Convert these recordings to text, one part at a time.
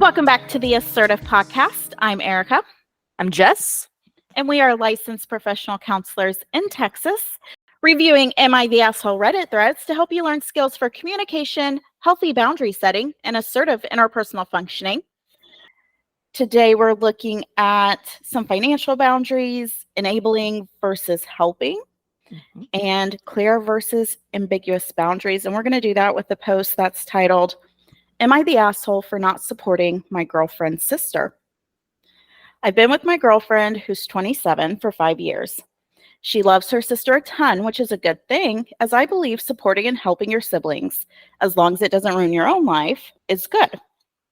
Welcome back to the Assertive Podcast. I'm Erica. I'm Jess. And we are licensed professional counselors in Texas, reviewing Am I the Asshole Reddit threads to help you learn skills for communication, healthy boundary setting, and assertive interpersonal functioning. Today, we're looking at some financial boundaries, enabling versus helping, and clear versus ambiguous boundaries. And we're going to do that with a post that's titled, Am I the Asshole for Not Supporting My Girlfriend's Sister? I've been with my girlfriend, who's 27, for 5 years. She loves her sister a ton, which is a good thing, as I believe supporting and helping your siblings, as long as it doesn't ruin your own life, is good.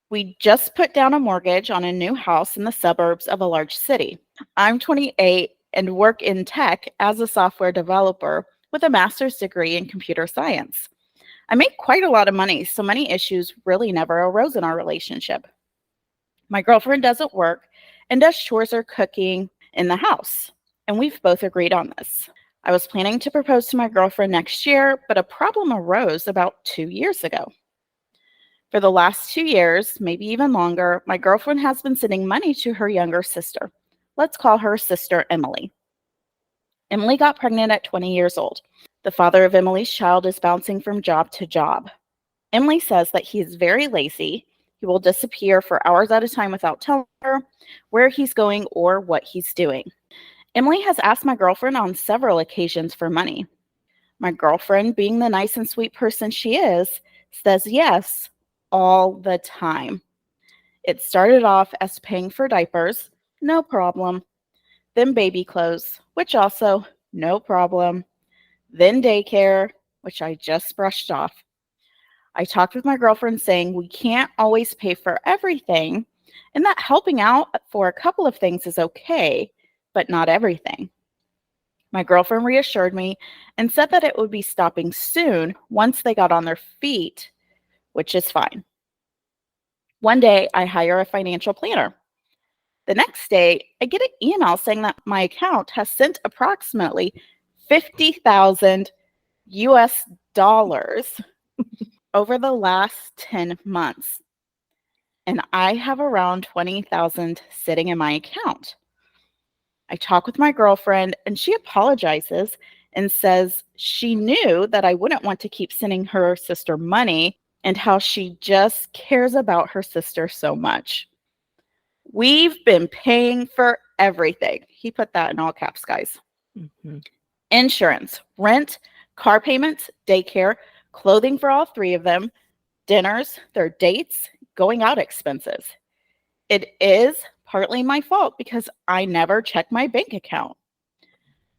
We just put down a mortgage on a new house in the suburbs of a large city. I'm 28 and work in tech as a software developer with a master's degree in computer science. I make quite a lot of money, so many issues really never arose in our relationship. My girlfriend doesn't work and does chores or cooking in the house, and we've both agreed on this. I was planning to propose to my girlfriend next year, but a problem arose about 2 years ago. For the last 2 years, maybe even longer, my girlfriend has been sending money to her younger sister. Let's call her Sister Emily. Emily got pregnant at 20 years old. The father of Emily's child is bouncing from job to job. Emily says that he is very lazy. He will disappear for hours at a time without telling her where he's going or what he's doing. Emily has asked my girlfriend on several occasions for money. My girlfriend, being the nice and sweet person she is, says yes all the time. It started off as paying for diapers, no problem. Then baby clothes, which also no problem. Then daycare, which I just brushed off. I talked with my girlfriend saying we can't always pay for everything and that helping out for a couple of things is okay, but not everything. My girlfriend reassured me and said that it would be stopping soon once they got on their feet, which is fine. One day, I hire a financial planner. The next day, I get an email saying that my account has sent approximately 50,000 US dollars over the last 10 months. And I have around 20,000 sitting in my account. I talk with my girlfriend and she apologizes and says she knew that I wouldn't want to keep sending her sister money and how she just cares about her sister so much. We've been paying for everything. He put that in all caps, guys. Insurance, rent, car payments, daycare, clothing for all three of them, dinners, their dates, going out expenses. It is partly my fault because I never check my bank account.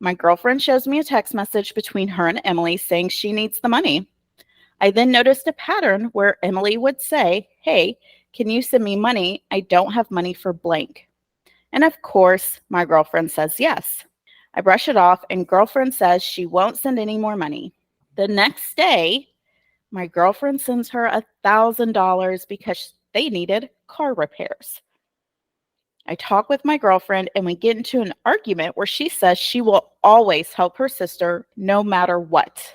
My girlfriend shows me a text message between her and Emily saying she needs the money. I then noticed a pattern where Emily would say, hey, can you send me money? I don't have money for blank. And of course, my girlfriend says yes. I brush it off and girlfriend says she won't send any more money. The next day, my girlfriend sends her $1,000 because they needed car repairs. I talk with my girlfriend and we get into an argument where she says she will always help her sister no matter what.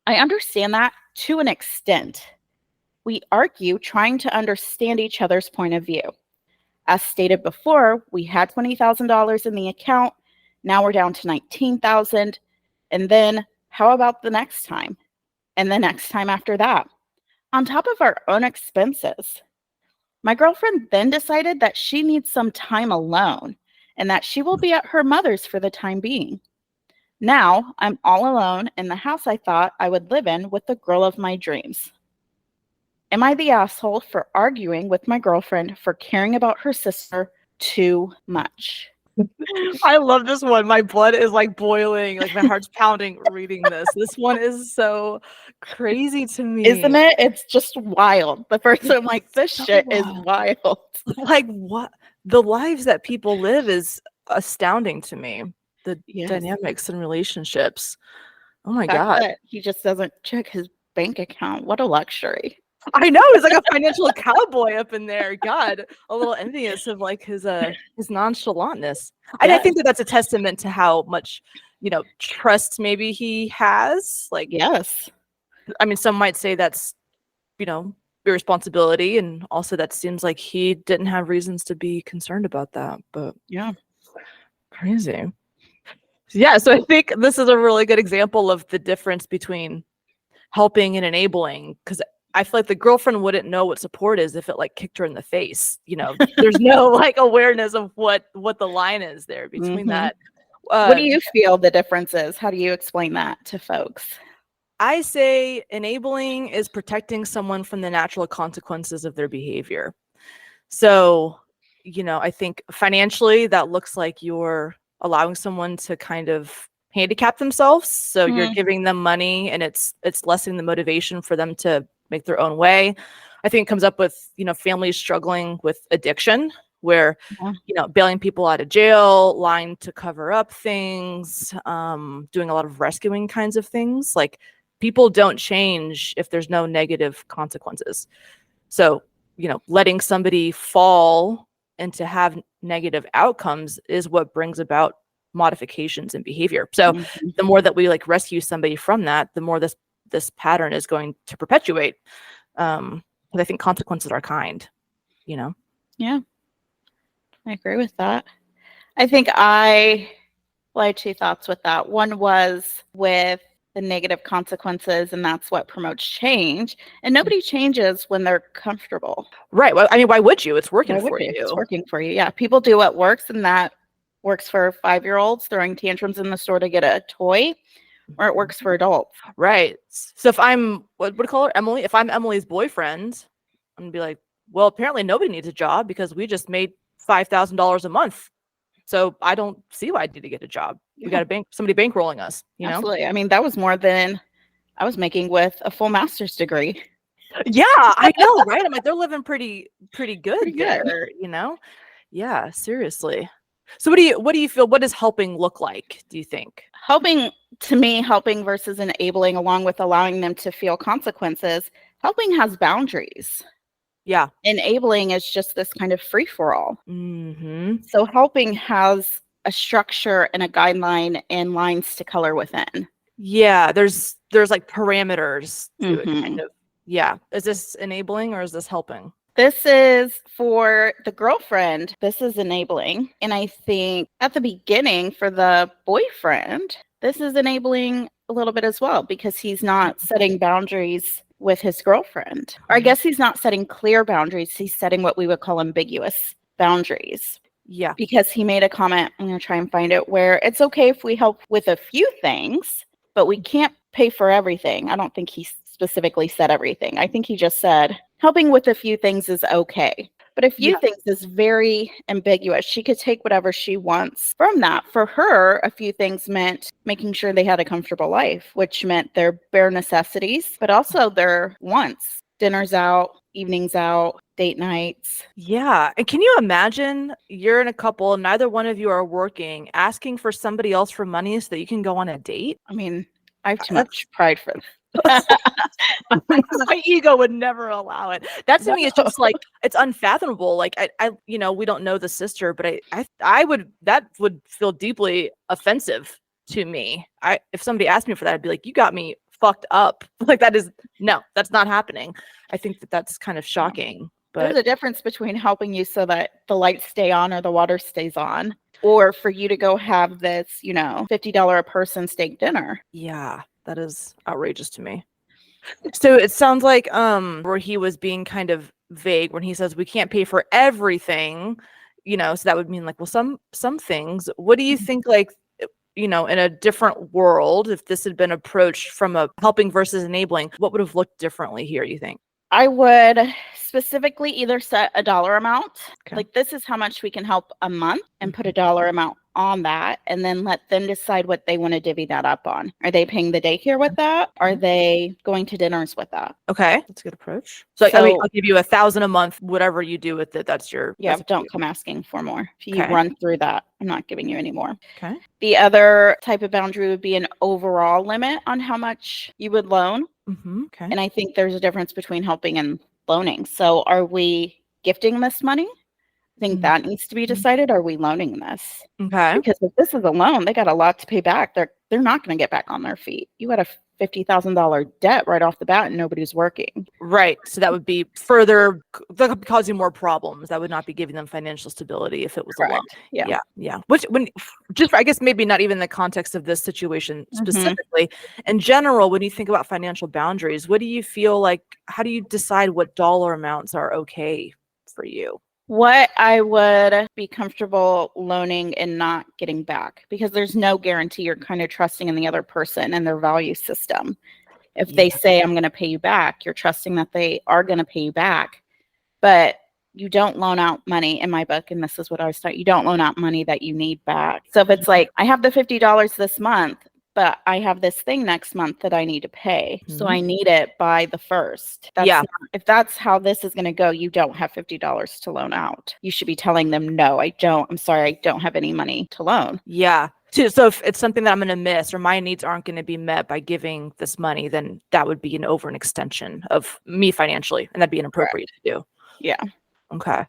I understand that to an extent. We argue trying to understand each other's point of view. As stated before, we had $20,000 in the account. Now we're down to $19,000. And then how about the next time? And the next time after that? On top of our own expenses. My girlfriend then decided that she needs some time alone and that she will be at her mother's for the time being. Now I'm all alone in the house I thought I would live in with the girl of my dreams. Am I the asshole for arguing with my girlfriend for caring about her sister too much? I love this one. My blood is like boiling, like my heart's pounding reading this. This one is so crazy to me. Isn't it? It's just wild. The first time I'm like, this so shit wild. is wild. Like what? The lives that people live is astounding to me. The dynamics and relationships. Oh my God. He just doesn't check his bank account. What a luxury. I know, he's like a financial cowboy up in there. God, a little envious of like his nonchalantness. And I think that that's a testament to how much, trust maybe he has. Like, yes. I mean, some might say that's, irresponsibility, and also that seems like he didn't have reasons to be concerned about that. But Yeah. crazy. Yeah, so I think this is a really good example of the difference between helping and enabling, because I feel like the girlfriend wouldn't know what support is if it like kicked her in the face. There's no like awareness of what the line is there between Mhm. that. What do you feel the difference is? How do you explain that to folks? I say enabling is protecting someone from the natural consequences of their behavior. So, I think financially that looks like you're allowing someone to kind of handicap themselves. So you're Mm. giving them money, and it's lessening the motivation for them to make their own way. I think it comes up with, families struggling with addiction, where, Yeah. bailing people out of jail, lying to cover up things, doing a lot of rescuing kinds of things. Like, people don't change if there's no negative consequences. So, letting somebody fall and to have negative outcomes is what brings about modifications in behavior. So Mhm. the more that we like rescue somebody from that, the more this pattern is going to perpetuate. Because I think consequences are kind, Yeah, I agree with that. I think I had two thoughts with that. One was with the negative consequences, and that's what promotes change. And nobody changes when they're comfortable. Right. Well, I mean, why would you? It's working Why would for they? It's you. working for you. Yeah, people do what works, and that works for 5-year-olds throwing tantrums in the store to get a toy, or it works for adults. Right. So if I'm, what would call her, Emily? If I'm Emily's boyfriend, I'm gonna be like, well, apparently nobody needs a job because we just made $5,000 a month. So I don't see why I need to get a job. We got somebody bankrolling us, Absolutely. I mean, that was more than I was making with a full master's degree. Yeah, I know, right? I'm like, they're living pretty good Pretty good. there, Yeah, seriously. So what do you feel, what does helping look like, do you think? Helping, to me, helping versus enabling, along with allowing them to feel consequences, helping has boundaries. Yeah. Enabling is just this kind of free for all. Mm-hmm. So helping has a structure and a guideline and lines to color within. Yeah, there's like parameters to it, kind Mhm. of. Yeah. Is this enabling or is this helping? This is for the girlfriend. This is enabling. And I think at the beginning for the boyfriend, this is enabling a little bit as well, because he's not setting boundaries with his girlfriend. Or I guess he's not setting clear boundaries. He's setting what we would call ambiguous boundaries. Yeah. Because he made a comment, I'm going to try and find it, where it's okay if we help with a few things, but we can't pay for everything. I don't think he specifically said everything. I think he just said helping with a few things is okay. But a few things is very ambiguous. She could take whatever she wants from that. For her, a few things meant making sure they had a comfortable life, which meant their bare necessities, but also their wants. Dinners out, evenings out, date nights. Yeah. And can you imagine you're in a couple, neither one of you are working, asking for somebody else for money so that you can go on a date? I mean, I have too much pride for My ego would never allow it. That to me is just like, it's unfathomable. Like I we don't know the sister, but I would, that would feel deeply offensive to me. If somebody asked me for that, I'd be like, you got me fucked up. Like no, that's not happening. I think that's kind of shocking. But there's a difference between helping you so that the lights stay on or the water stays on, or for you to go have this, $50 a person steak dinner. Yeah, that is outrageous to me. So it sounds like where he was being kind of vague when he says we can't pay for everything, so that would mean like, well, some things. What do you think, like, in a different world, if this had been approached from a helping versus enabling, what would have looked differently here, you think? I would specifically either set a dollar amount, Okay. like this is how much we can help a month, and put a dollar amount on that, and then let them decide what they want to divvy that up on. Are they paying the daycare with that? Are they going to dinners with that? Okay, that's a good approach. So I mean, I'll give you $1,000 a month, whatever you do with it. That's your don't come asking for more. If you Okay. run through that, I'm not giving you any more. Okay. The other type of boundary would be an overall limit on how much you would loan. Mm-hmm. Okay. And I think there's a difference between helping and loaning. So are we gifting this money? I think that needs to be decided. Are we loaning this? Okay. Because if this is a loan, they got a lot to pay back. They're not going to get back on their feet. You got to $50,000 debt right off the bat and nobody's working. Right. So that would be further that could be causing more problems. That would not be giving them financial stability if it was a loan. Correct. Yeah. Yeah. Which when just I guess maybe not even in the context of this situation Mhm. specifically. In general, when you think about financial boundaries, what do you feel like? How do you decide what dollar amounts are okay for you? What I would be comfortable loaning and not getting back, because there's no guarantee. You're kind of trusting in the other person and their value system. If they say, I'm going to pay you back, you're trusting that they are going to pay you back. But you don't loan out money in my book. And this is what I was talking. You don't loan out money that you need back. So if it's like, I have the $50 this month, but I have this thing next month that I need to pay. So I need it by the 1st. If that's how this is going to go, you don't have $50 to loan out. You should be telling them, no, I don't. I'm sorry, I don't have any money to loan. Yeah. So if it's something that I'm going to miss or my needs aren't going to be met by giving this money, then that would be an extension of me financially, and that'd be inappropriate to do. Yeah. Okay.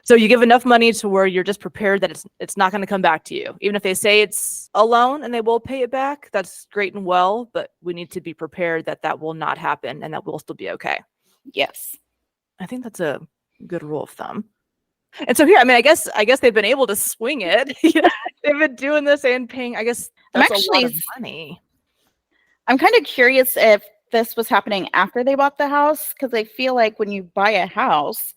So you give enough money to where you're just prepared that it's not going to come back to you. Even if they say it's a loan and they will pay it back, that's great and well, but we need to be prepared that that will not happen and that we'll still be okay. Yes. I think that's a good rule of thumb. And so here, I mean, I guess they've been able to swing it. They've been doing this and paying, I guess that's a lot of money. I'm kind of curious if this was happening after they bought the house, because I feel like when you buy a house,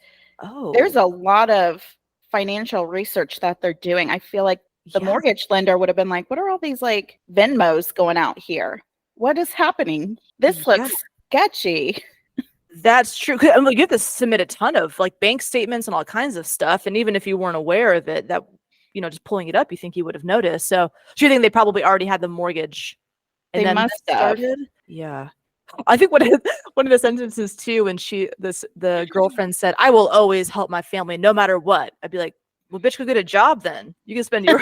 there's a lot of financial research that they're doing. I feel like the mortgage lender would have been like, what are all these like Venmos going out here? What is happening? This looks sketchy. That's true. I mean, you have to submit a ton of like bank statements and all kinds of stuff. And even if you weren't aware of it, that, just pulling it up, you think you would have noticed. So do you think they probably already had the mortgage? And they must have. Started? Yeah. I think one of the sentences too, when the girlfriend said, "I will always help my family no matter what." I'd be like, "Well, bitch, go get a job then. You can spend your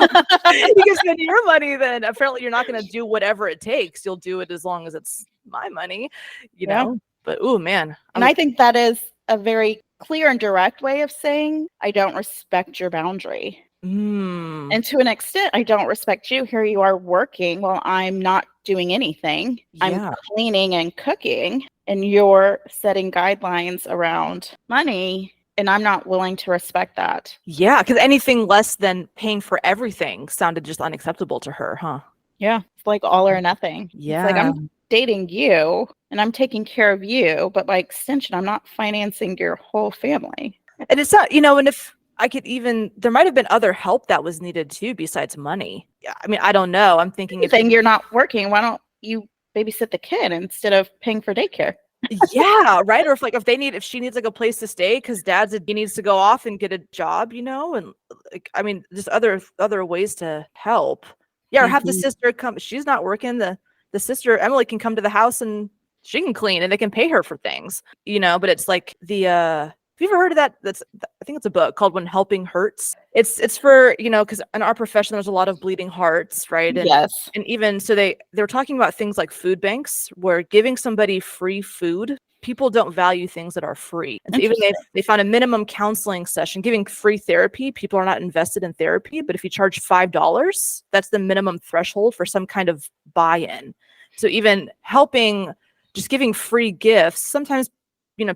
money then. Apparently, you're not going to do whatever it takes. You'll do it as long as it's my money, you know." But oh man, and I think that is a very clear and direct way of saying I don't respect your boundary. And to an extent, I don't respect you. Here you are working while I'm not doing anything. I'm cleaning and cooking, and you're setting guidelines around money, and I'm not willing to respect that. Yeah, because anything less than paying for everything sounded just unacceptable to her, huh? Yeah, it's like all or nothing. Yeah. It's like I'm dating you, and I'm taking care of you, but by extension, I'm not financing your whole family. And it's not, and if I could there might have been other help that was needed too, besides money. Yeah, I mean, I don't know. I'm thinking if you're not working, why don't you babysit the kid instead of paying for daycare? Yeah, right. Or if she needs like a place to stay because he needs to go off and get a job, and like, I mean, just other ways to help. Yeah, or have the sister come. She's not working. The sister Emily can come to the house and she can clean and they can pay her for things, But it's like have you ever heard of that? I think it's a book called When Helping Hurts. It's for, because in our profession, there's a lot of bleeding hearts, right? And, yes. And even so they're talking about things like food banks where giving somebody free food, people don't value things that are free. And so even they found a minimum counseling session, giving free therapy, people are not invested in therapy. But if you charge $5, that's the minimum threshold for some kind of buy-in. So even just giving free gifts, sometimes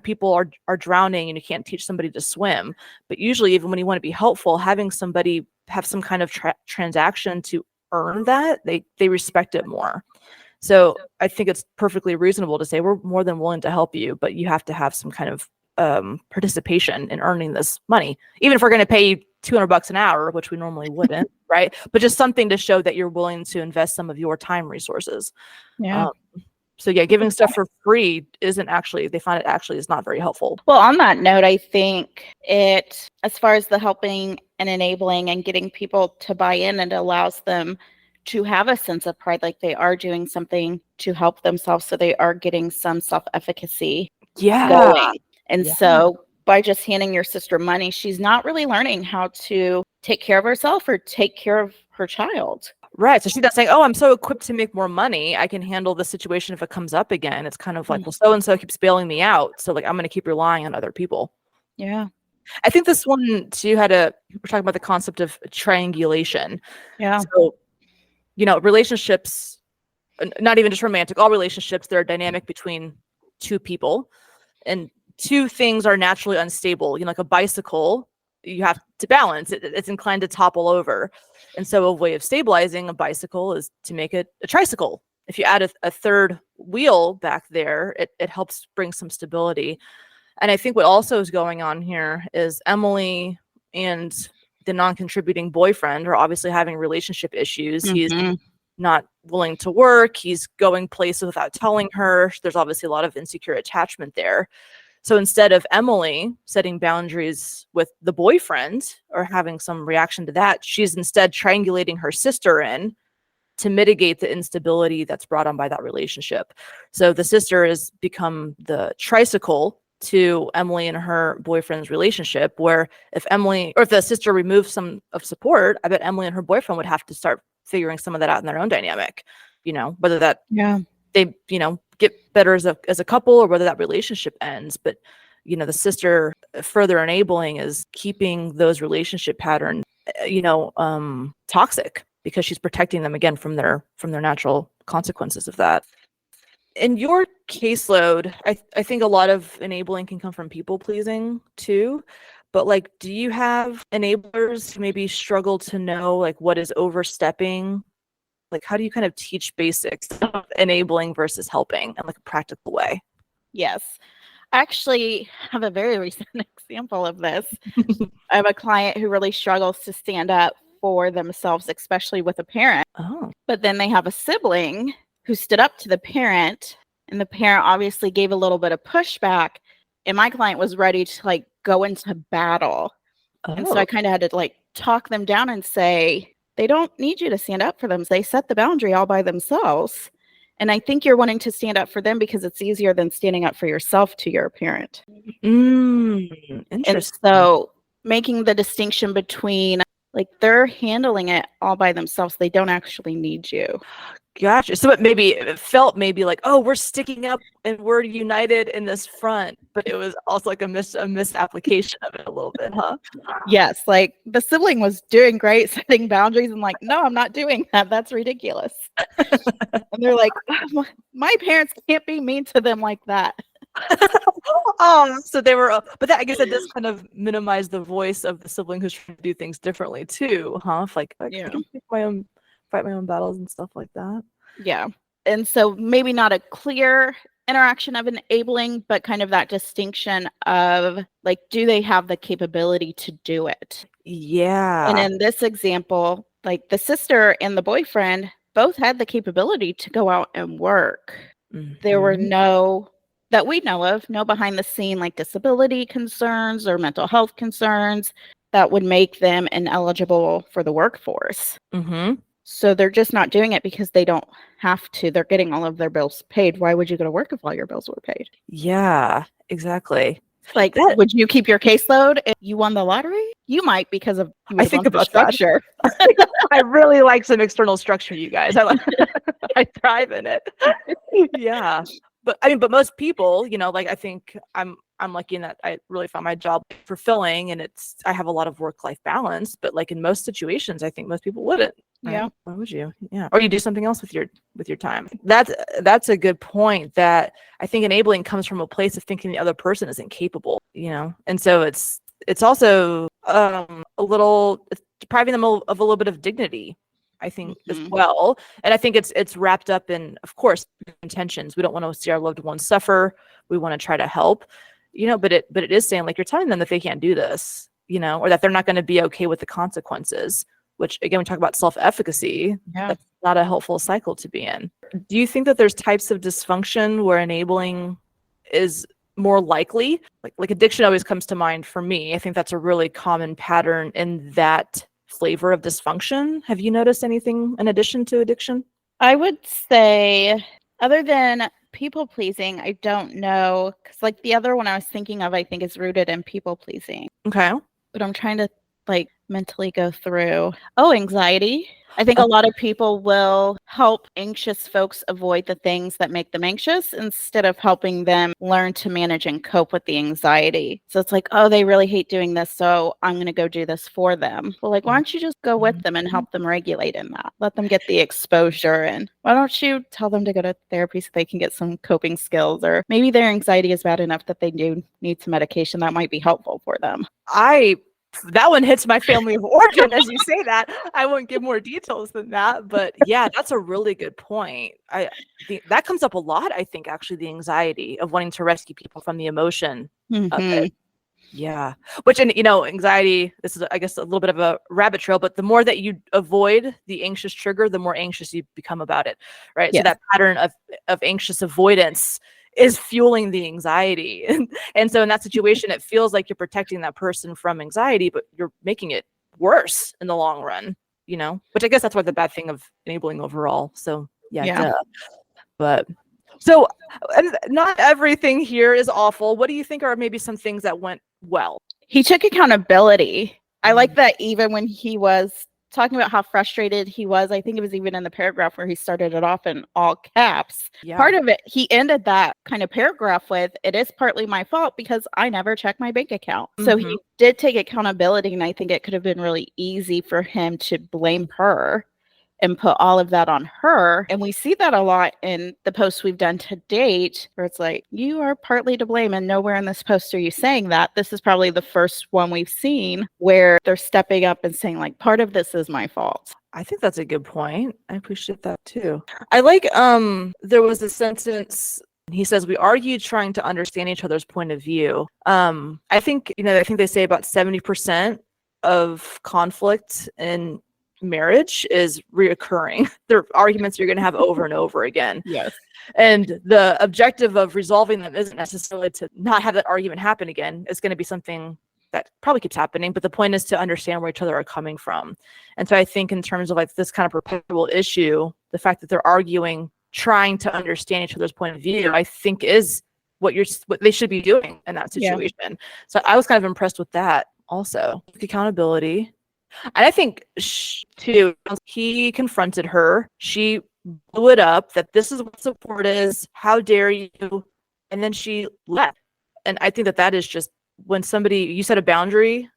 people are drowning and you can't teach somebody to swim. But usually, even when you want to be helpful, having somebody have some kind of transaction to earn that, they respect it more. So I think it's perfectly reasonable to say we're more than willing to help you, but you have to have some kind of participation in earning this money. Even if we're going to pay you $200 an hour, which we normally wouldn't, right? But just something to show that you're willing to invest some of your time resources. Yeah. So yeah, giving stuff for free they find it actually is not very helpful. Well, on that note, I think as far as the helping and enabling and getting people to buy in, it allows them to have a sense of pride, like they are doing something to help themselves. So they are getting some self-efficacy going. And so by just handing your sister money, she's not really learning how to take care of herself or take care of her child. Right. So she's not saying, "Oh, I'm so equipped to make more money. I can handle the situation if it comes up again." It's kind of like, well, so-and-so keeps bailing me out. So like, I'm going to keep relying on other people. Yeah. I think this one too we're talking about the concept of triangulation. Yeah. So, relationships not even just romantic, all relationships, they're a dynamic between two people, and two things are naturally unstable. Like a bicycle, you have to balance it. It's inclined to topple over. And so a way of stabilizing a bicycle is to make it a tricycle. If you add a third wheel back there, it helps bring some stability. And I think what also is going on here is Emily and the non-contributing boyfriend are obviously having relationship issues. He's not willing to work. He's going places without telling her. There's obviously a lot of insecure attachment there. So instead of Emily setting boundaries with the boyfriend or having some reaction to that, she's instead triangulating her sister in to mitigate the instability that's brought on by that relationship. So the sister has become the tricycle to Emily and her boyfriend's relationship, where if the sister removes some of support, I bet Emily and her boyfriend would have to start figuring some of that out in their own dynamic, whether that they, get better as a couple or whether that relationship ends. But, the sister further enabling is keeping those relationship patterns, toxic, because she's protecting them again from their natural consequences of that. In your caseload, I think a lot of enabling can come from people pleasing too. But do you have enablers who maybe struggle to know what is overstepping? How do you kind of teach basics of enabling versus helping in a practical way? Yes. I actually have a very recent example of this. I have a client who really struggles to stand up for themselves, especially with a parent. Oh. But then they have a sibling who stood up to the parent, and the parent obviously gave a little bit of pushback, and my client was ready to go into battle. And so I kind of had to talk them down and say, they don't need you to stand up for them. They set the boundary all by themselves. And I think you're wanting to stand up for them because it's easier than standing up for yourself to your parent. Interesting. And so making the distinction between they're handling it all by themselves. They don't actually need you. Gotcha. So it felt like, oh, we're sticking up and we're united in this front, but it was also a misapplication of it a little bit, huh? Yes, the sibling was doing great setting boundaries and no, I'm not doing that. That's ridiculous. And they're like, oh, my parents can't be mean to them like that. Oh, so they were, but I guess it does kind of minimize the voice of the sibling who's trying to do things differently too, huh? If I can fight my own battles and stuff like that. Yeah. And so maybe not a clear interaction of enabling, but kind of that distinction of do they have the capability to do it? Yeah. And in this example, the sister and the boyfriend both had the capability to go out and work. There were that we know of, no behind the scene disability concerns or mental health concerns that would make them ineligible for the workforce. So they're just not doing it because they don't have to. They're getting all of their bills paid. Why would you go to work if all your bills were paid? Yeah, exactly. Would you keep your caseload if you won the lottery? You might, because of I think about structure. I really like some external structure, you guys. I thrive in it. Yeah. But most people, I think I'm lucky in that I really found my job fulfilling, and I have a lot of work-life balance. But in most situations, I think most people wouldn't. Right? Yeah. Why would you? Yeah. Or you do something else with your time. That's a good point. That I think enabling comes from a place of thinking the other person is incapable. And so it's also it's depriving them of a little bit of dignity, I think, as well. And I think it's wrapped up in, of course, intentions. We don't want to see our loved ones suffer. We want to try to help, but it is saying you're telling them that they can't do this, or that they're not going to be okay with the consequences, which again, we talk about self-efficacy. Yeah. That's not a helpful cycle to be in. Do you think that there's types of dysfunction where enabling is more likely? Like addiction always comes to mind for me. I think that's a really common pattern in that flavor of dysfunction. Have you noticed anything in addition to addiction? I would say, other than people pleasing, I don't know, because the other one I was thinking of, I think, is rooted in people pleasing. Okay. But I'm trying to mentally go through? Oh, anxiety. I think a lot of people will help anxious folks avoid the things that make them anxious instead of helping them learn to manage and cope with the anxiety. So it's like, oh, they really hate doing this, so I'm going to go do this for them. Well, like, why don't you just go with them and help them regulate in that? Let them get the exposure. And why don't you tell them to go to therapy so they can get some coping skills? Or maybe their anxiety is bad enough that they do need some medication that might be helpful for them. That one hits my family of origin as you say that. I won't give more details than that, but yeah, that's a really good point. That comes up a lot, I think, actually, the anxiety of wanting to rescue people from the emotion of it. Yeah. Which, and anxiety, this is, I guess, a little bit of a rabbit trail, but the more that you avoid the anxious trigger, the more anxious you become about it, right? Yes. So that pattern of anxious avoidance is fueling the anxiety. And so in that situation, it feels like you're protecting that person from anxiety, but you're making it worse in the long run, which I guess that's why the bad thing of enabling overall. So yeah. But so, and not everything here is awful. What do you think are maybe some things that went well? He took accountability. I like that even when he was talking about how frustrated he was, I think it was even in the paragraph where he started it off in all caps. Yeah. Part of it, he ended that kind of paragraph with, it is partly my fault because I never check my bank account. So he did take accountability, and I think it could have been really easy for him to blame her and put all of that on her. And we see that a lot in the posts we've done to date, where it's like, you are partly to blame, and nowhere in this post are you saying that. This is probably the first one we've seen where they're stepping up and saying, like, part of this is my fault. I think that's a good point. I appreciate that too. I like, there was a sentence, he says, we argued trying to understand each other's point of view. I think they say about 70% of conflict in marriage is reoccurring. They're arguments you're going to have over and over again. Yes. And the objective of resolving them isn't necessarily to not have that argument happen again. It's going to be something that probably keeps happening, but the point is to understand where each other are coming from. And so I think in terms of like this kind of perpetual issue, the fact that they're arguing, trying to understand each other's point of view, I think is what they should be doing in that situation. Yeah. So I was kind of impressed with that also. Accountability. And I think, too, he confronted her. She blew it up that this is what support is. How dare you? And then she left. And I think that is just when you set a boundary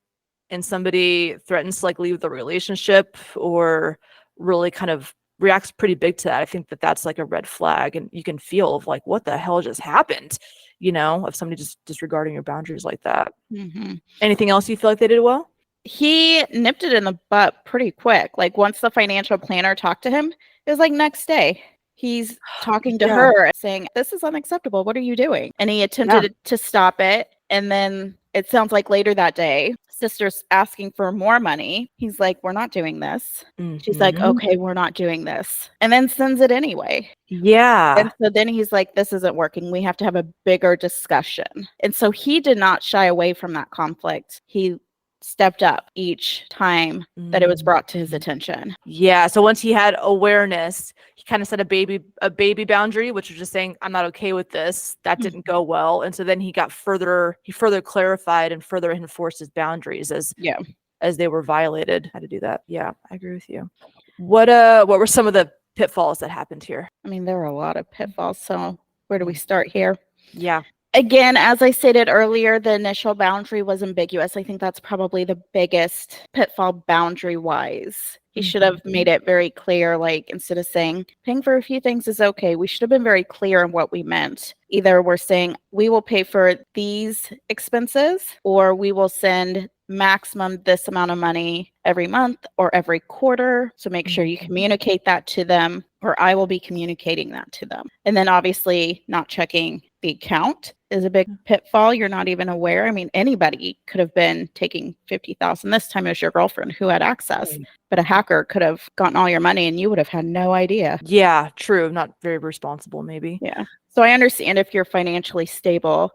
and somebody threatens to like leave the relationship or really kind of reacts pretty big to that. I think that that's like a red flag, and you can feel of like, what the hell just happened? Of somebody just disregarding your boundaries like that. Anything else you feel like they did well? He nipped it in the butt pretty quick. Like once the financial planner talked to him, it was like next day. He's talking to her saying, this is unacceptable. What are you doing? And he attempted to stop it. And then it sounds like later that day, sister's asking for more money. He's like, we're not doing this. She's like, okay, we're not doing this. And then sends it anyway. Yeah. And so then he's like, this isn't working. We have to have a bigger discussion. And so he did not shy away from that conflict. He stepped up each time that it was brought to his attention. Yeah. So once he had awareness, he kind of set a baby boundary, which was just saying, I'm not okay with this. That didn't go well. And so then he further clarified and further enforced his boundaries as they were violated. How to do that. Yeah, I agree with you. What were some of the pitfalls that happened here? I mean, there were a lot of pitfalls. So where do we start here? Yeah. Again, as I stated earlier, the initial boundary was ambiguous. I think that's probably the biggest pitfall boundary-wise. He should have made it very clear, like instead of saying, paying for a few things is okay, we should have been very clear on what we meant. Either we're saying, we will pay for these expenses, or we will send maximum this amount of money every month or every quarter. So make sure you communicate that to them, or I will be communicating that to them. And then obviously not checking the account is a big pitfall. You're not even aware. I mean, anybody could have been taking $50,000. This time it was your girlfriend who had access, but a hacker could have gotten all your money and you would have had no idea. Yeah, true. Not very responsible, maybe. Yeah. So I understand if you're financially stable,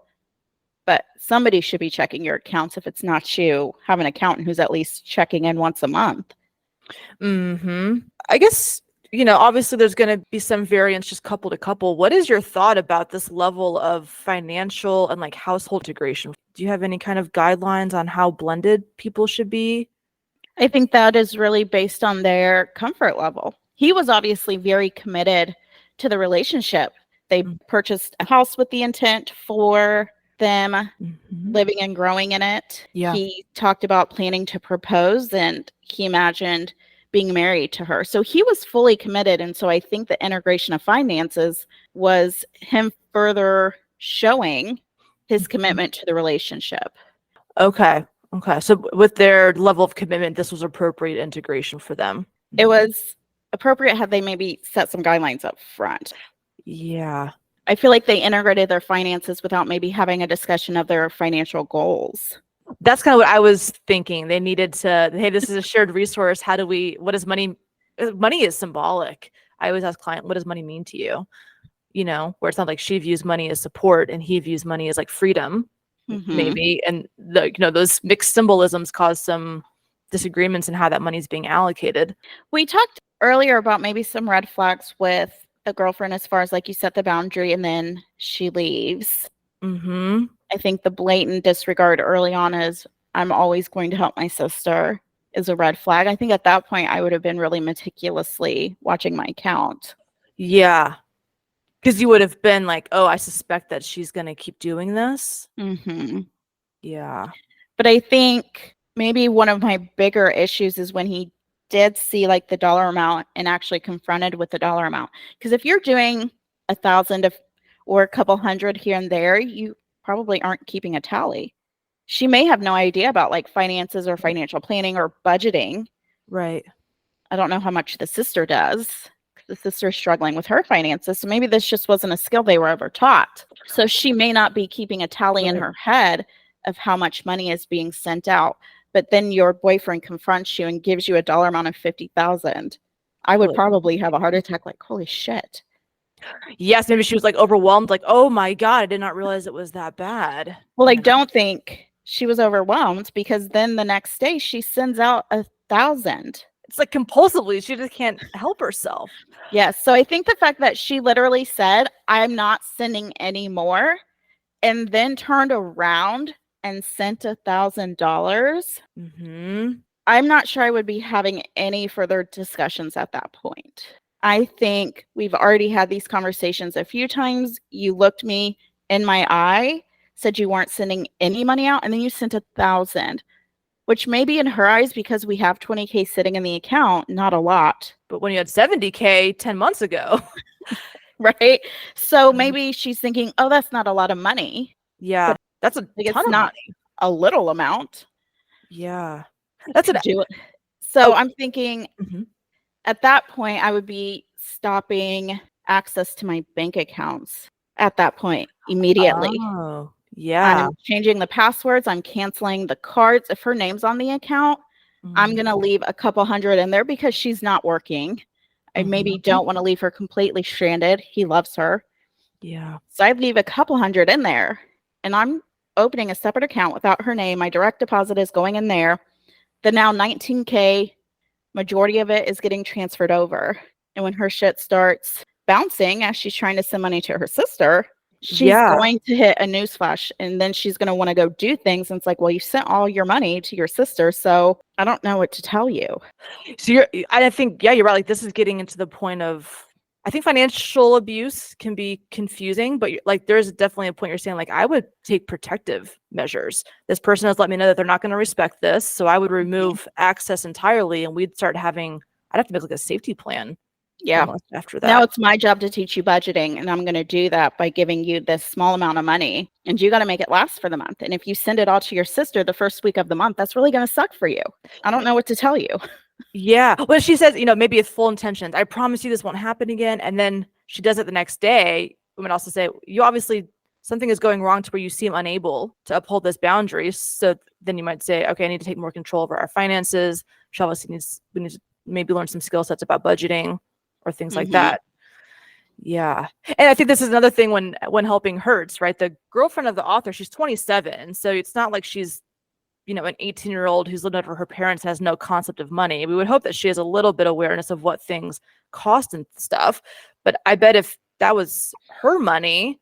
but somebody should be checking your accounts. If it's not you, have an accountant who's at least checking in once a month. I guess, obviously there's going to be some variance just couple to couple. What is your thought about this level of financial and like household integration? Do you have any kind of guidelines on how blended people should be? I think that is really based on their comfort level. He was obviously very committed to the relationship. They purchased a house with the intent for them living and growing in it. Yeah. He talked about planning to propose, and he imagined being married to her. So he was fully committed. And so I think the integration of finances was him further showing his commitment to the relationship. Okay. So with their level of commitment, this was appropriate integration for them. It was appropriate had they maybe set some guidelines up front. Yeah. I feel like they integrated their finances without maybe having a discussion of their financial goals. That's kind of what I was thinking. They needed to, hey, this is a shared resource. How do we, what does money, money is symbolic. I always ask client, what does money mean to you? You know, where it's not like she views money as support and he views money as like freedom, maybe. And the, you know, those mixed symbolisms cause some disagreements in how that money is being allocated. We talked earlier about maybe some red flags with a girlfriend as far as like you set the boundary and then she leaves. I think the blatant disregard early on is I'm always going to help my sister is a red flag. I think at that point I would have been really meticulously watching my account. Yeah. Because you would have been like, oh, I suspect that she's going to keep doing this. Yeah. But I think maybe one of my bigger issues is when he did see like the dollar amount and actually confronted with the dollar amount. Because if you're doing 1,000 or a couple hundred here and there, you probably aren't keeping a tally. She may have no idea about like finances or financial planning or budgeting. Right. I don't know how much the sister does. The sister's struggling with her finances. So maybe this just wasn't a skill they were ever taught. So she may not be keeping a tally in her head of how much money is being sent out. But then your boyfriend confronts you and gives you a dollar amount of 50,000. I would probably have a heart attack like, holy shit. Yes, maybe she was like overwhelmed, like, oh my God, I did not realize it was that bad. Well, I don't think she was overwhelmed because then the next day she sends out 1,000. It's like compulsively, she just can't help herself. Yes. So I think the fact that she literally said, I'm not sending any more, and then turned around and sent $1,000. I'm not sure I would be having any further discussions at that point. I think we've already had these conversations a few times. You looked me in my eye, said you weren't sending any money out, and then you sent 1,000, which maybe in her eyes, because we have 20K sitting in the account, not a lot. But when you had 70K 10 months ago. Right? So maybe she's thinking, oh, that's not a lot of money. Yeah. That's a Like, ton it's of not money. a little amount. Yeah. That's a do it. So I'm thinking at that point, I would be stopping access to my bank accounts at that point immediately. Oh, yeah. I'm changing the passwords. I'm canceling the cards. If her name's on the account, I'm going to leave a couple hundred in there because she's not working. I maybe don't want to leave her completely stranded. He loves her. Yeah. So I'd leave a couple hundred in there, and I'm opening a separate account without her name. My direct deposit is going in there. The now 19K, majority of it is getting transferred over. And when her shit starts bouncing as she's trying to send money to her sister, she's going to hit a newsflash, and then she's going to want to go do things. And it's like, well, you sent all your money to your sister, so I don't know what to tell you. So I think, you're right. Like, this is getting into the point of, I think financial abuse can be confusing, but like, there's definitely a point you're saying, like, I would take protective measures. This person has let me know that they're not going to respect this. So I would remove access entirely, and we'd start having, I'd have to make like a safety plan. Yeah. After that. Now it's my job to teach you budgeting, and I'm going to do that by giving you this small amount of money, and you got to make it last for the month. And if you send it all to your sister the first week of the month, that's really going to suck for you. I don't know what to tell you. Yeah. Well, she says, maybe it's full intentions. I promise you this won't happen again. And then she does it the next day. We would also say, you obviously, something is going wrong to where you seem unable to uphold this boundary. So then you might say, okay, I need to take more control over our finances. She obviously we need to maybe learn some skill sets about budgeting or things like that. Yeah. And I think this is another thing when helping hurts, right? The girlfriend of the author, she's 27. So it's not like she's, an 18-year-old who's lived under her parents, has no concept of money. We would hope that she has a little bit of awareness of what things cost and stuff. But I bet if that was her money,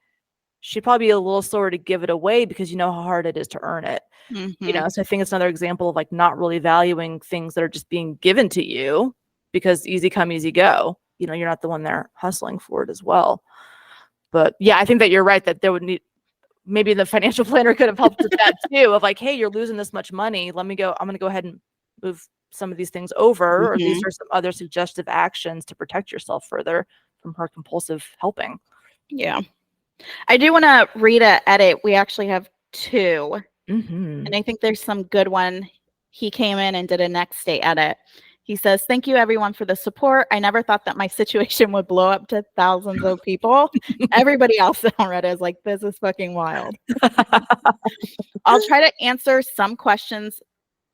she'd probably be a little slower to give it away because you know how hard it is to earn it. Mhm. So I think it's another example of like not really valuing things that are just being given to you because easy come, easy go. You're not the one there hustling for it as well. But yeah, I think that you're right that there would need, maybe the financial planner could have helped with that too, of like, hey, you're losing this much money. I'm going to go ahead and move some of these things over, or these Mhm. are some other suggestive actions to protect yourself further from her compulsive helping. Yeah. I do want to read a edit. We actually have 2. Mm-hmm. And I think there's some good one. He came in and did a next day edit. He says, "Thank you everyone for the support. I never thought that my situation would blow up to thousands of people." Everybody else on Reddit is like, "This is fucking wild." I'll try to answer some questions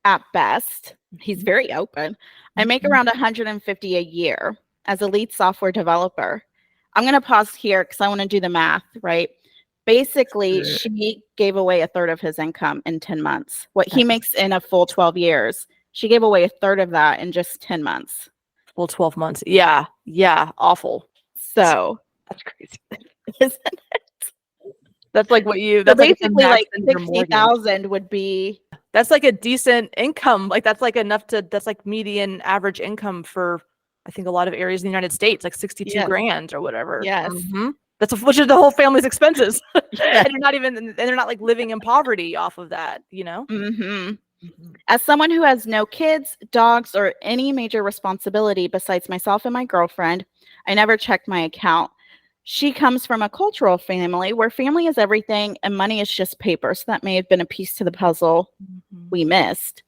at best. He's very open. I make around 150 a year as a lead software developer. I'm going to pause here because I want to do the math, right? Basically, she gave away a third of his income in 10 months. What he makes in a full 12 years, she gave away a third of that in just 10 months. Full 12 months. Yeah. Awful. So That's crazy. isn't That's like what you, so that's like if the basically max like in your mortgage. 60,000 would be, That's like a decent income. Like that's like enough to, that's like median average income for, I think a lot of areas in the United States, like 62 yes, grand or whatever. yes. That's which is the whole family's expenses. Yes. And they're not like living in poverty off of that, As someone who has no kids, dogs, or any major responsibility besides myself and my girlfriend, I never checked my account. She comes from a cultural family where family is everything and money is just paper. So that may have been a piece to the puzzle we missed.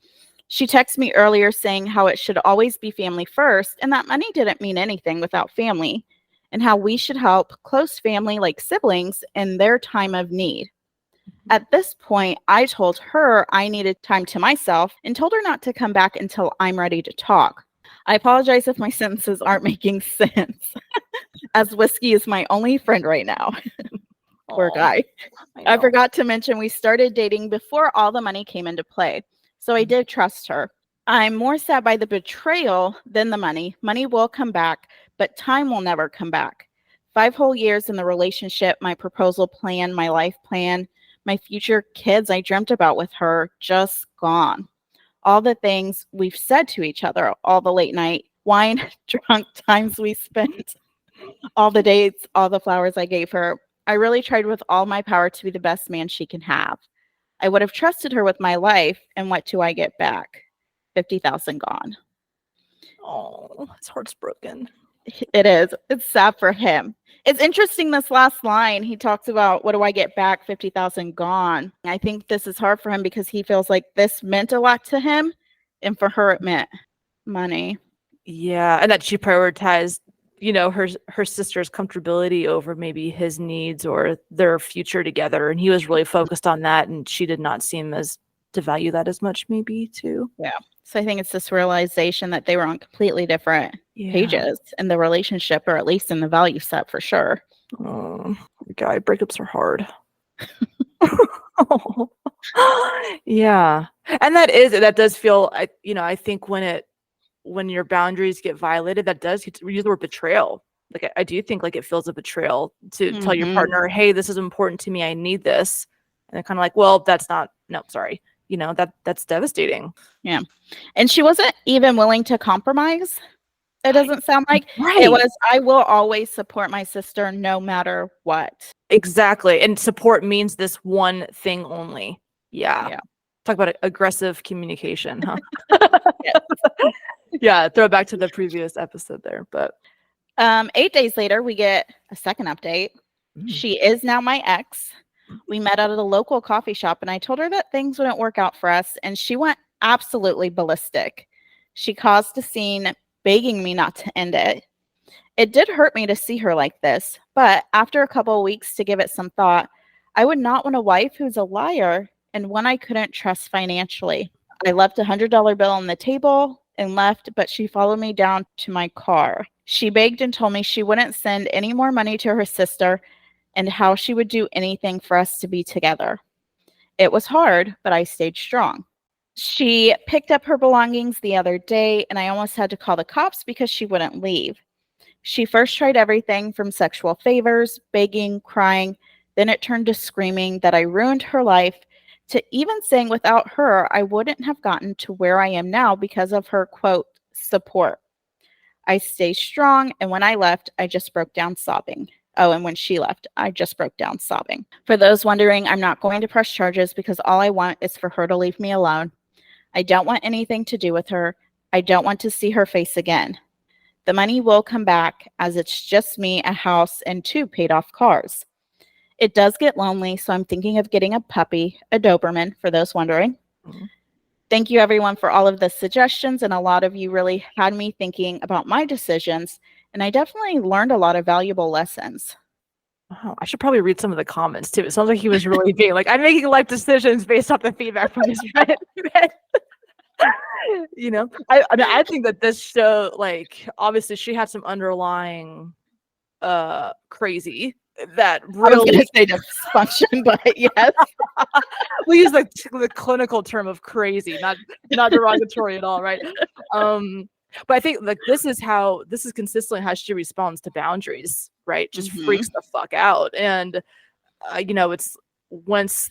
She texted me earlier saying how it should always be family first and that money didn't mean anything without family, and how we should help close family like siblings in their time of need. At this point, I told her I needed time to myself and told her not to come back until I'm ready to talk. I apologize if my sentences aren't making sense, as whiskey is my only friend right now. Poor guy. I forgot to mention we started dating before all the money came into play, so I did trust her. I'm more sad by the betrayal than the money. Money will come back, but time will never come back. 5 whole years in the relationship, my proposal plan, my life plan, my future kids I dreamt about with her, just gone. All the things we've said to each other, all the late night wine drunk times we spent, all the dates, all the flowers I gave her. I really tried with all my power to be the best man she can have. I would have trusted her with my life, and what do I get back? 50,000 gone. Oh, his heart's broken. It is. It's sad for him. It's interesting, this last line, he talks about, what do I get back? 50,000 gone. I think this is hard for him because he feels like this meant a lot to him, and for her it meant money. Yeah, and that she prioritized, her sister's comfortability over maybe his needs or their future together, and he was really focused on that, and she did not seem as to value that as much, maybe too. Yeah. So I think it's this realization that they were on completely different pages in the relationship, or at least in the value set for sure. Oh, God, breakups are hard. Yeah. And that does feel, I think when your boundaries get violated, that does use the word betrayal. Like, I do think like it feels a betrayal to tell your partner, hey, this is important to me. I need this. And they're kind of like, well, that's not, no, sorry. That's devastating. Yeah. And she wasn't even willing to compromise. It doesn't sound like it was, I will always support my sister no matter what. Exactly. And support means this one thing only. Yeah. Talk about aggressive communication, huh? Yeah. Throw it back to the previous episode there. But 8 days later, we get a second update. She is now my ex. We met at a local coffee shop and I told her that things wouldn't work out for us, and she went absolutely ballistic. She caused a scene, begging me not to end it. It did hurt me to see her like this, but after a couple of weeks to give it some thought, I would not want a wife who's a liar and one I couldn't trust financially. I left a $100 bill on the table and left, but she followed me down to my car. She begged and told me she wouldn't send any more money to her sister and how she would do anything for us to be together. It was hard, but I stayed strong. She picked up her belongings the other day, and I almost had to call the cops because she wouldn't leave. She first tried everything from sexual favors, begging, crying, Then it turned to screaming that I ruined her life, to even saying without her, I wouldn't have gotten to where I am now because of her, quote, support. I stayed strong, and when I left, I just broke down sobbing. Oh, and when she left, I just broke down sobbing. For those wondering, I'm not going to press charges because all I want is for her to leave me alone. I don't want anything to do with her. I don't want to see her face again. The money will come back as it's just me, a house, and 2 paid off cars. It does get lonely, so I'm thinking of getting a puppy, a Doberman, for those wondering. Mm-hmm. Thank you, everyone, for all of the suggestions, and a lot of you really had me thinking about my decisions, and I definitely learned a lot of valuable lessons. Oh, I should probably read some of the comments, too. It sounds like he was really being like, I'm making life decisions based off the feedback from his friend. You know, I mean, I think that this show, like, obviously she had some underlying crazy that really, I was going to say dysfunction, but yes. We use the clinical term of crazy, not derogatory at all, right? But I think like this is consistently how she responds to boundaries, right? Just freaks the fuck out. And you know, it's once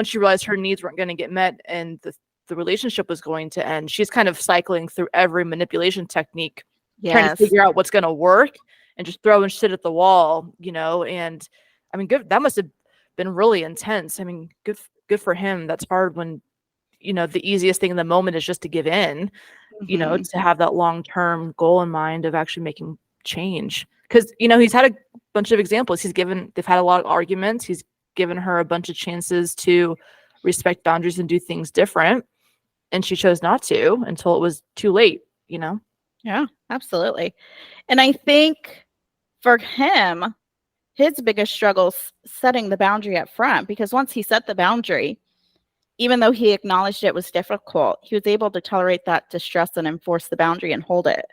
she realized her needs weren't going to get met and the relationship was going to end, she's kind of cycling through every manipulation technique, trying to figure out what's going to work and just throwing shit at the wall, you know. And I mean, that must have been really intense. I mean, good for him. That's hard when, you know, the easiest thing in the moment is just to give in, you know, to have that long-term goal in mind of actually making change. Because, you know, he's had a bunch of examples. They've had a lot of arguments. He's given her a bunch of chances to respect boundaries and do things different. And she chose not to until it was too late, you know? Yeah, absolutely. And I think for him, his biggest struggle is setting the boundary up front, because once he set the boundary, even though he acknowledged it was difficult, he was able to tolerate that distress and enforce the boundary and hold it.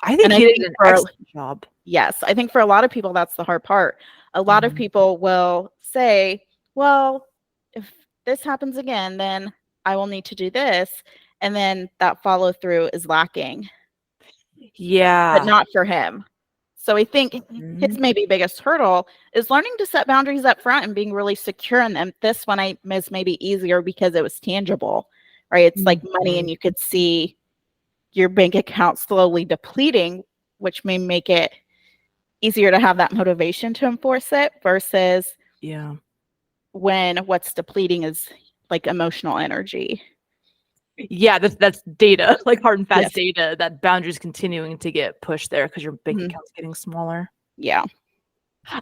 I think he did an excellent job. Yes, I think for a lot of people, that's the hard part. A lot of people will say, well, if this happens again, then I will need to do this. And then that follow through is lacking. Yeah. But not for him. So I think his maybe biggest hurdle is learning to set boundaries up front and being really secure in them. This one is maybe easier because it was tangible, right? It's like money and you could see your bank account slowly depleting, which may make it easier to have that motivation to enforce it versus when what's depleting is like emotional energy. Yeah, that's data, like hard and fast data, that boundaries continuing to get pushed there because your bank account's getting smaller. Yeah.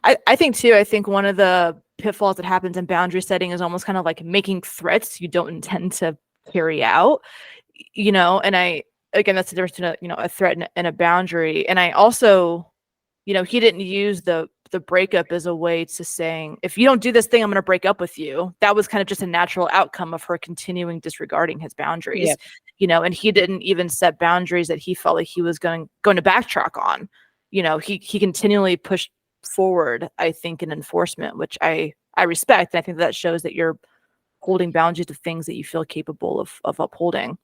I think one of the pitfalls that happens in boundary setting is almost kind of like making threats you don't intend to carry out, you know. And again, that's the difference between a threat and a boundary. And I also, you know, he didn't use the breakup as a way to saying, if you don't do this thing, I'm going to break up with you. That was kind of just a natural outcome of her continuing disregarding his boundaries, you know. And he didn't even set boundaries that he felt like he was going to backtrack on. You know, he continually pushed forward, I think, in enforcement, which I respect. And I think that shows that you're holding boundaries to things that you feel capable of upholding.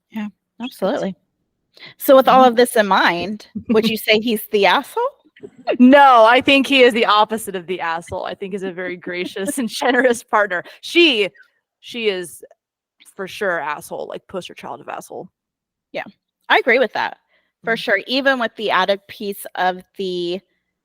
Yeah, absolutely. So with all of this in mind, would you say he's the asshole? No, I think he is the opposite of the asshole. I think he's a very gracious and generous partner. She is for sure asshole, like poster child of asshole. Yeah, I agree with that for sure. Even with the added piece of the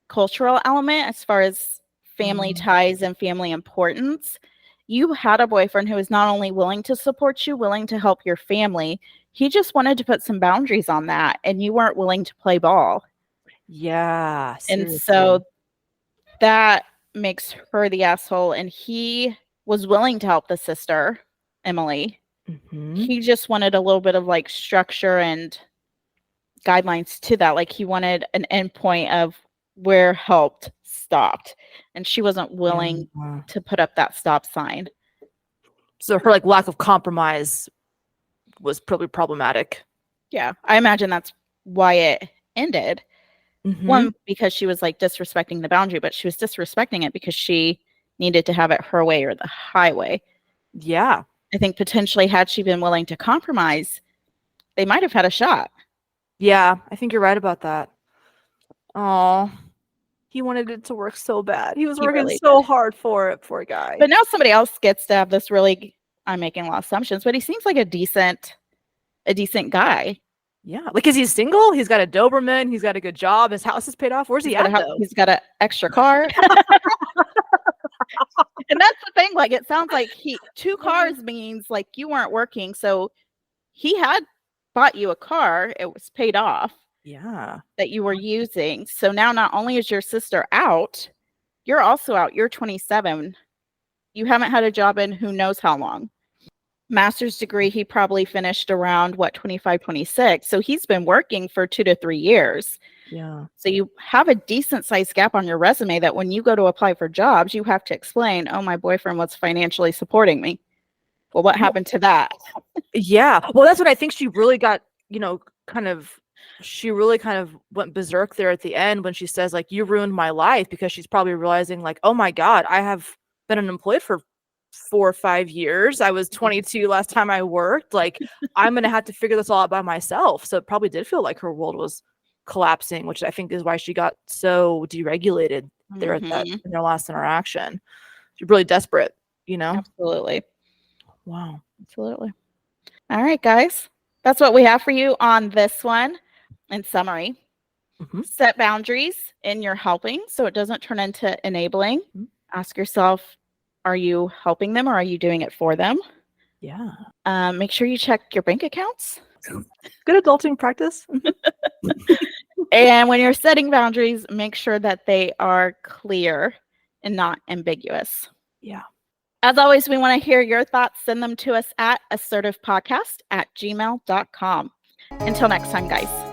cultural element, as far as family ties and family importance, you had a boyfriend who was not only willing to support you, willing to help your family. He just wanted to put some boundaries on that, and you weren't willing to play ball. Yeah. Seriously. And so that makes her the asshole. And he was willing to help the sister, Emily. He just wanted a little bit of like structure and guidelines to that. Like he wanted an endpoint of where help stopped. And she wasn't willing to put up that stop sign. So her like lack of compromise was probably problematic. Yeah. I imagine that's why it ended. One, because she was like disrespecting the boundary, but she was disrespecting it because she needed to have it her way or the highway. Yeah. I think potentially had she been willing to compromise, they might have had a shot. Yeah, I think you're right about that. Oh, He wanted it to work so bad. He was He working really so hard for it, poor guy. But now somebody else gets to have this really, I'm making a lot of assumptions, but he seems like a decent guy. Yeah. Like, is he single? He's got a Doberman. He's got a good job. His house is paid off. Where's he at, though? He's got an extra car. And that's the thing. Like, it sounds like 2 cars means like you weren't working. So he had bought you a car. It was paid off. Yeah. That you were using. So now not only is your sister out, you're also out. You're 27. You haven't had a job in who knows how long. Master's degree, he probably finished around 25, 26. So he's been working for 2 to 3 years. Yeah. So you have a decent sized gap on your resume that when you go to apply for jobs, you have to explain, oh, my boyfriend was financially supporting me. Well, what happened to that? Yeah. Well, that's what I think she really got, she really kind of went berserk there at the end when she says, like, you ruined my life, because she's probably realizing, like, oh my God, I have been unemployed for 4 or 5 years. I was 22 last time I worked. Like, I'm going to have to figure this all out by myself. So it probably did feel like her world was collapsing, which I think is why she got so deregulated there at that, in their last interaction. She's really desperate, Absolutely. Wow. Absolutely. All right, guys. That's what we have for you on this one. In summary, set boundaries in your helping so it doesn't turn into enabling. Ask yourself, are you helping them or are you doing it for them? Yeah. Make sure you check your bank accounts. Good adulting practice. And when you're setting boundaries, make sure that they are clear and not ambiguous. Yeah. As always, we want to hear your thoughts. Send them to us at assertivepodcast@gmail.com. Until next time, guys.